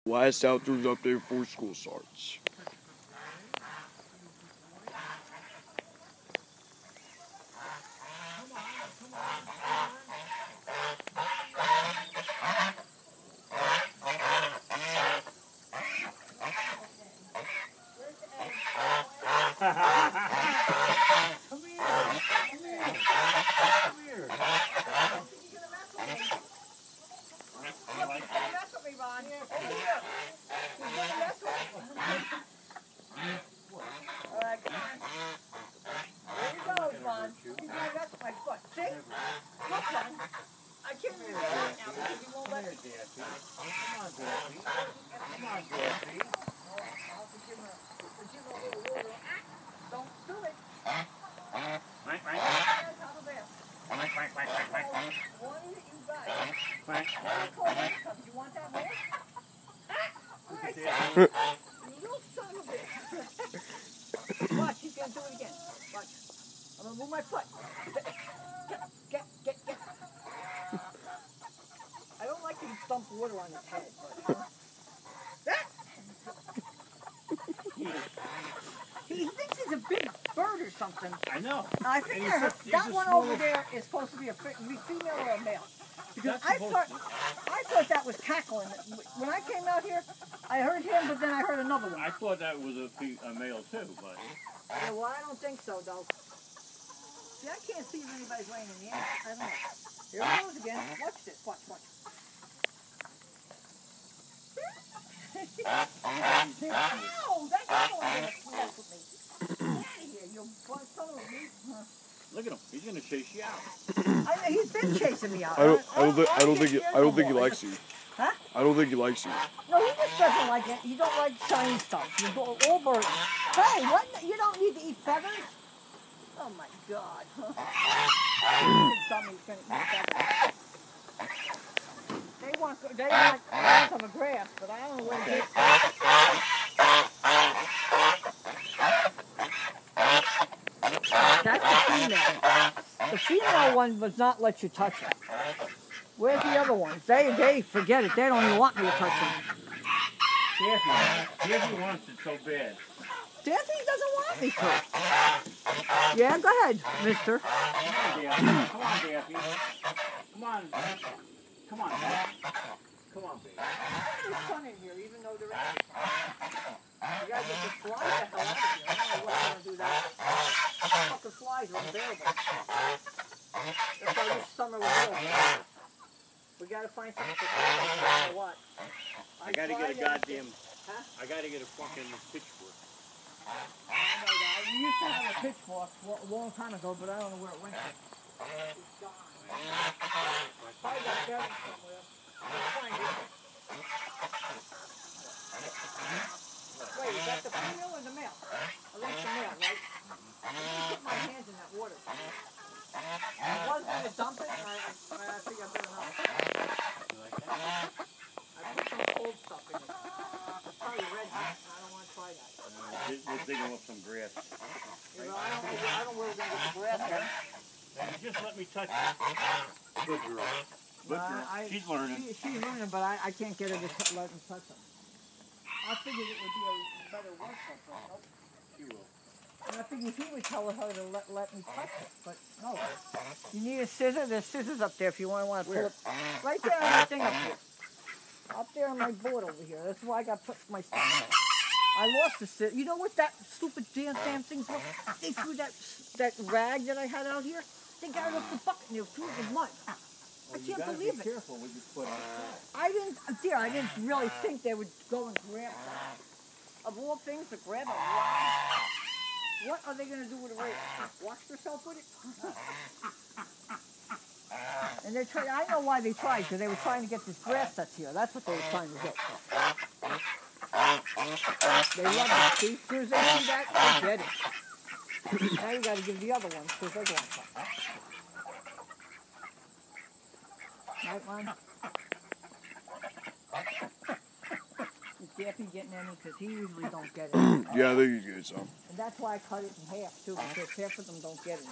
Last outdoors update before school starts. Watch, he's gonna do it again. Watch. I'm gonna move my foot. Get. I don't like to dump water on his head, but he thinks he's a big bird or something. I know. I think that one over there is supposed to be a female or a male. Because I thought that was cackling. When I came out here, I heard him, but then I heard another one. I thought that was a male too, but. Yeah, well, I don't think so, though. See, I can't see if anybody's laying in the air. I don't know. Here it goes again. Watch this. Watch. Oh, That's not going to mess with me. Get out of here, you son of a bitch. Look at him. He's gonna chase you out. He's been chasing me out. I don't think he likes you. Huh? I don't think he likes you. No, he just doesn't like it. You don't like shiny stuff. You go all birds. Hey, what? You don't need to eat feathers? Oh my God. Dummy's gonna eat feathers. They want some of grass, but I don't know where to get That's the female. The female one does not let you touch it. Where's the other ones? They forget it. They don't even want me to touch them. Daffy wants it so bad. Daffy doesn't want me to. Yeah, go ahead, mister. Come on, Daffy. Come on. Come on, baby. There's sun in here, even though there is. You gotta get the flies the hell out of here. I don't know what's gonna do that. Fucking flies are unbearable. That's why this summer was ill. We gotta find something to do. What? I gotta get a goddamn. Huh? I gotta get a fucking pitchfork. I know that. We used to have a pitchfork a long time ago, but I don't know where it went to. It's gone. Probably got buried somewhere. Let's find it. Wait, is that the female or the male? I like the male, right? Let me put my hands in that water. I was going to dump it, and I think I better not. You like that? I put some cold stuff in it. It's probably red hot, and I don't want to try that. We're digging up some grass. You know, I don't know where we're going to get the grass from. Just let me touch it. Good girl. She's learning. She's learning, but I can't get her to let me touch them. I figured it would be a better workshop for her. Nope. She will. And I figured he would tell her to let me touch it, but no. You need a scissor? There's scissors up there if you want to pull it. Right there on that thing up here. Up there on my board over here. That's why I got put my stuff. I lost the scissor. You know what that stupid damn things were? They threw that rag that I had out here. They got it off the bucket and they threw it in mud. I can't believe it. Be careful when you put it I didn't really think they would go and grab it. Of all things, to grab a rag. What are they going to do with a rag? Wash themselves with it? And they tried. I know why they tried, because they were trying to get this grass that's here. That's what they were trying to get. They love it. See? As soon as they see that, they get it. Now you got to give the other ones, because they want some. Right, Lon? Is Daffy getting any? Because he usually don't get it. Yeah, I think he's getting some. And that's why I cut it in half, too, because half of them don't get it.